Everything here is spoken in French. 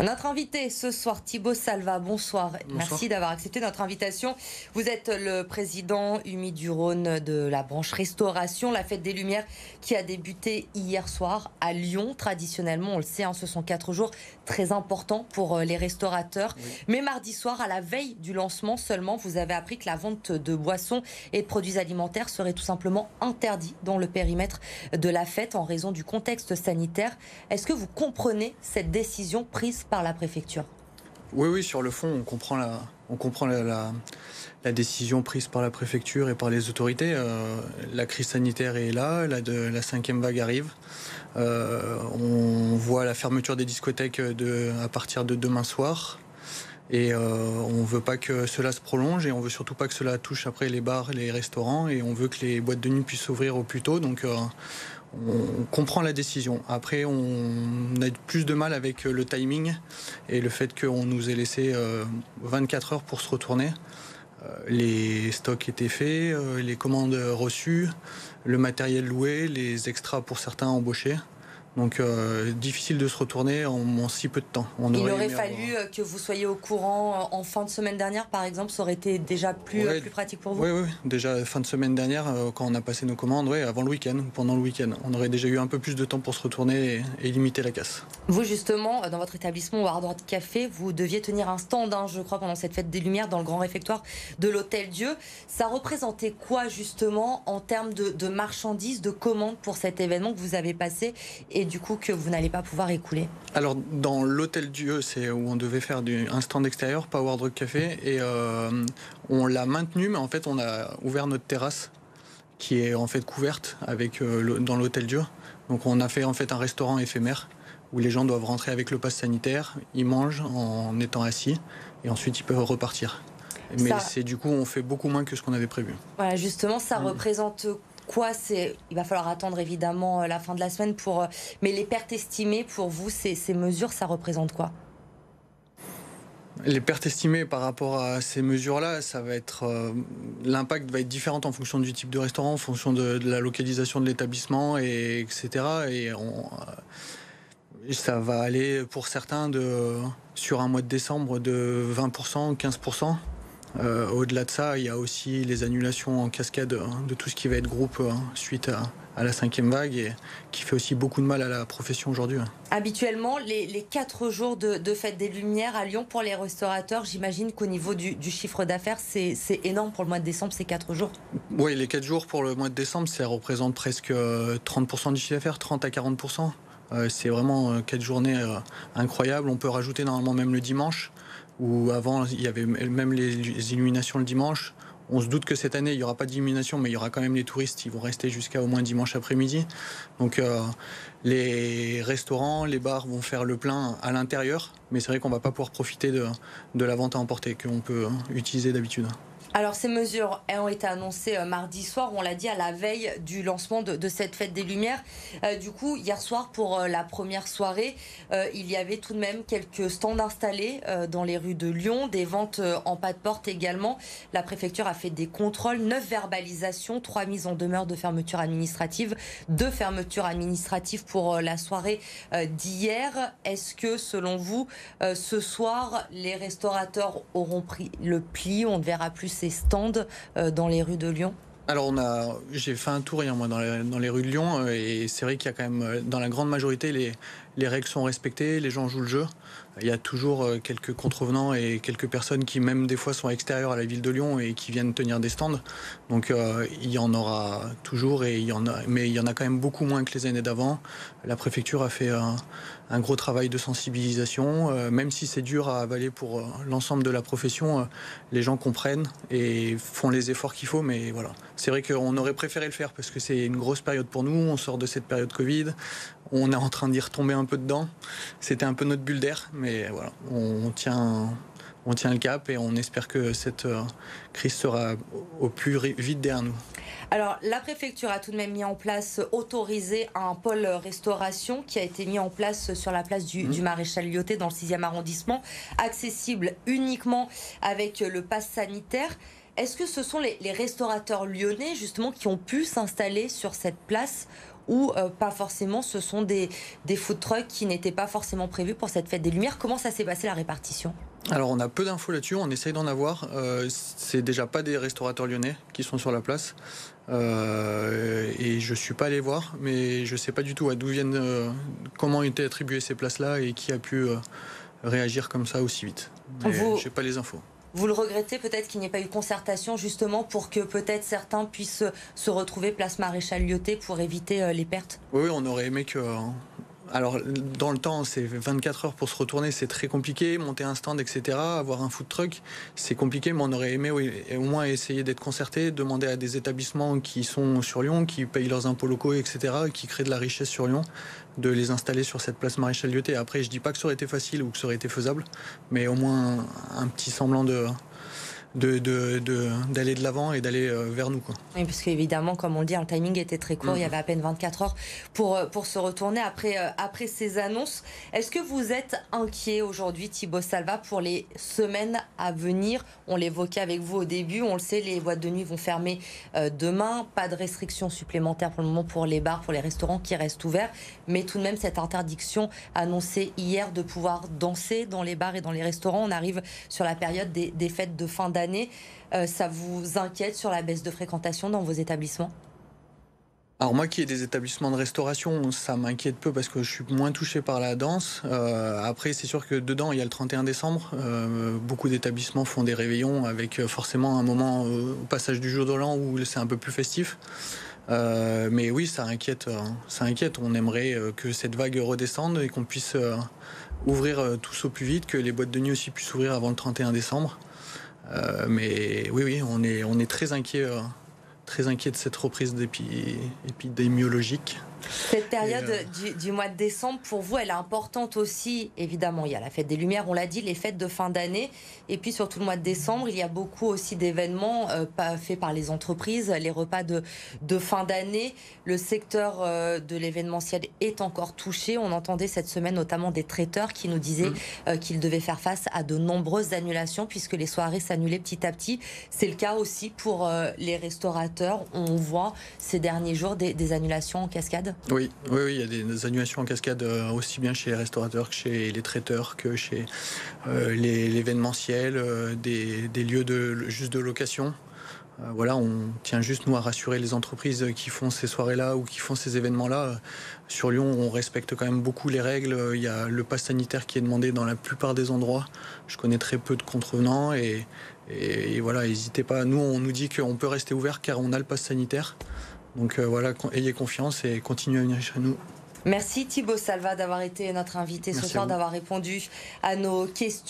Notre invité ce soir, Thibaut Salva, bonsoir. Bonsoir. Merci d'avoir accepté notre invitation. Vous êtes le président Umi-du-Rhône de la branche restauration, la fête des Lumières qui a débuté hier soir à Lyon. Traditionnellement, on le sait, ce sont 4 jours très importants pour les restaurateurs. Oui. Mais mardi soir, à la veille du lancement seulement, vous avez appris que la vente de boissons et de produits alimentaires serait tout simplement interdite dans le périmètre de la fête en raison du contexte sanitaire. Est-ce que vous comprenez cette décision prise par la préfecture? Oui, sur le fond, on comprend la décision prise par la préfecture et par les autorités. La crise sanitaire est là, la 5e vague arrive. On voit la fermeture des discothèques à partir de demain soir. Et on veut pas que cela se prolonge et on veut surtout pas que cela touche après les bars, les restaurants, et on veut que les boîtes de nuit puissent s'ouvrir au plus tôt. Donc on comprend la décision. Après, on a plus de mal avec le timing et le fait qu'on nous ait laissé 24 heures pour se retourner. Les stocks étaient faits, les commandes reçues, le matériel loué, les extras pour certains embauchés. Donc difficile de se retourner en si peu de temps. Il aurait fallu que vous soyez au courant en fin de semaine dernière, par exemple, ça aurait été déjà plus pratique pour vous? Oui, déjà fin de semaine dernière, quand on a passé nos commandes, avant le week-end, pendant le week-end. On aurait déjà eu un peu plus de temps pour se retourner et limiter la casse. Vous, justement, dans votre établissement au Hard Rock Café, vous deviez tenir un stand, je crois, pendant cette fête des Lumières dans le grand réfectoire de l'Hôtel Dieu. Ça représentait quoi, justement, en termes de marchandises, de commandes pour cet événement que vous avez passé et du coup que vous n'allez pas pouvoir écouler? Alors, dans l'Hôtel Dieu, c'est où on devait faire un stand extérieur, pas au Hard Rock Café, et on l'a maintenu, mais en fait, on a ouvert notre terrasse qui est en fait couverte dans l'Hôtel Dieu. Donc, on a fait en fait un restaurant éphémère où les gens doivent rentrer avec le pass sanitaire, ils mangent en étant assis et ensuite ils peuvent repartir. Mais du coup, on fait beaucoup moins que ce qu'on avait prévu. Voilà, justement, ça représente quoi? Il va falloir attendre évidemment la fin de la semaine mais les pertes estimées pour vous, ces mesures, ça représente quoi? Les pertes estimées par rapport à ces mesures-là, ça va être l'impact va être différent en fonction du type de restaurant, en fonction de la localisation de l'établissement, etc. Et ça va aller pour certains sur un mois de décembre de 20%, 15%. Au-delà de ça, il y a aussi les annulations en cascade de tout ce qui va être groupe suite à la 5e vague, et qui fait aussi beaucoup de mal à la profession aujourd'hui. Habituellement, les 4 jours de fête des Lumières à Lyon pour les restaurateurs, j'imagine qu'au niveau du chiffre d'affaires, c'est énorme pour le mois de décembre, ces 4 jours. Oui, les 4 jours pour le mois de décembre, ça représente presque 30% du chiffre d'affaires, 30 à 40%. C'est vraiment 4 journées incroyables. On peut rajouter normalement même le dimanche, où avant il y avait même les illuminations le dimanche. On se doute que cette année il n'y aura pas d'illumination, mais il y aura quand même les touristes, ils vont rester jusqu'à au moins dimanche après-midi. Donc les restaurants, les bars vont faire le plein à l'intérieur, mais c'est vrai qu'on ne va pas pouvoir profiter de la vente à emporter qu'on peut utiliser d'habitude. Alors ces mesures ont été annoncées mardi soir, on l'a dit, à la veille du lancement de cette fête des Lumières. Du coup, hier soir, pour la première soirée, il y avait tout de même quelques stands installés dans les rues de Lyon, des ventes en pas de porte également. La préfecture a fait des contrôles, 9 verbalisations, 3 mises en demeure de fermeture administrative, 2 fermetures administratives pour la soirée d'hier. Est-ce que, selon vous, ce soir, les restaurateurs auront pris le pli? On ne verra plus ces stands dans les rues de Lyon? Alors j'ai fait un tour hier moi dans les rues de Lyon, et c'est vrai qu'il y a quand même dans la grande majorité les règles sont respectées, les gens jouent le jeu. Il y a toujours quelques contrevenants et quelques personnes qui même des fois sont extérieures à la ville de Lyon et qui viennent tenir des stands. Donc il y en aura toujours, mais il y en a quand même beaucoup moins que les années d'avant. La préfecture a fait un gros travail de sensibilisation, même si c'est dur à avaler pour l'ensemble de la profession. Les gens comprennent et font les efforts qu'il faut, mais voilà. C'est vrai qu'on aurait préféré le faire parce que c'est une grosse période pour nous, on sort de cette période Covid, on est en train d'y retomber un peu dedans. C'était un peu notre bulle d'air, mais voilà, on tient le cap et on espère que cette crise sera au plus vite derrière nous. Alors, la préfecture a tout de même mis en place, autorisé un pôle restauration qui a été mis en place sur la place du Maréchal Lyoté dans le 6e arrondissement, accessible uniquement avec le pass sanitaire. Est-ce que ce sont les restaurateurs lyonnais justement qui ont pu s'installer sur cette place, ou pas forcément, ce sont des food trucks qui n'étaient pas forcément prévus pour cette fête des Lumières. Comment ça s'est passé la répartition ? Alors on a peu d'infos là-dessus, on essaye d'en avoir. C'est déjà pas des restaurateurs lyonnais qui sont sur la place. Et je suis pas allé voir, mais je sais pas du tout d'où viennent, comment ont été attribuées ces places-là et qui a pu réagir comme ça aussi vite. J'ai pas les infos. Vous le regrettez peut-être qu'il n'y ait pas eu concertation justement pour que peut-être certains puissent se retrouver place Maréchal Lyoté pour éviter les pertes ? Oui, on aurait aimé que... Alors, dans le temps, c'est 24 heures pour se retourner, c'est très compliqué. Monter un stand, etc., avoir un food truck, c'est compliqué, mais on aurait aimé au moins essayer d'être concerté, demander à des établissements qui sont sur Lyon, qui payent leurs impôts locaux, etc., qui créent de la richesse sur Lyon, de les installer sur cette place Maréchal Lyoté. Après, je dis pas que ça aurait été facile ou que ça aurait été faisable, mais au moins un petit semblant d'aller de l'avant et d'aller vers nous, quoi. Oui, parce qu'évidemment, comme on le dit, le timing était très court. Il y avait à peine 24 heures pour se retourner après ces annonces. Est-ce que vous êtes inquiet aujourd'hui, Thibaut Salva, pour les semaines à venir ? On l'évoquait avec vous au début. On le sait, les boîtes de nuit vont fermer demain. Pas de restrictions supplémentaires pour le moment pour les bars, pour les restaurants qui restent ouverts. Mais tout de même, cette interdiction annoncée hier de pouvoir danser dans les bars et dans les restaurants. On arrive sur la période des fêtes de fin d'année. Ça vous inquiète sur la baisse de fréquentation dans vos établissements ? Alors moi qui ai des établissements de restauration, ça m'inquiète peu parce que je suis moins touché par la danse. Après, c'est sûr que dedans, il y a le 31 décembre. Beaucoup d'établissements font des réveillons avec forcément un moment au passage du jour de l'an où c'est un peu plus festif. Mais oui, ça inquiète. On aimerait que cette vague redescende et qu'on puisse ouvrir tous au plus vite, que les boîtes de nuit aussi puissent ouvrir avant le 31 décembre. Mais oui, on est très inquiet de cette reprise épidémiologique. Cette période du mois de décembre, pour vous, elle est importante aussi. Évidemment, il y a la fête des Lumières, on l'a dit, les fêtes de fin d'année. Et puis, surtout le mois de décembre, il y a beaucoup aussi d'événements faits par les entreprises, les repas de fin d'année. Le secteur de l'événementiel est encore touché. On entendait cette semaine notamment des traiteurs qui nous disaient qu'ils devaient faire face à de nombreuses annulations puisque les soirées s'annulaient petit à petit. C'est le cas aussi pour les restaurateurs. On voit ces derniers jours des annulations en cascade. Oui, il y a des annulations en cascade aussi bien chez les restaurateurs que chez les traiteurs, que chez l'événementiel, des lieux juste de location. Voilà, on tient juste nous à rassurer les entreprises qui font ces soirées-là ou qui font ces événements-là. Sur Lyon, on respecte quand même beaucoup les règles. Il y a le pass sanitaire qui est demandé dans la plupart des endroits. Je connais très peu de contrevenants et voilà, n'hésitez pas. Nous, on nous dit qu'on peut rester ouvert car on a le pass sanitaire. Donc voilà, ayez confiance et continuez à venir chez nous. Merci Thibaut Salva d'avoir été notre invité ce soir, d'avoir répondu à nos questions.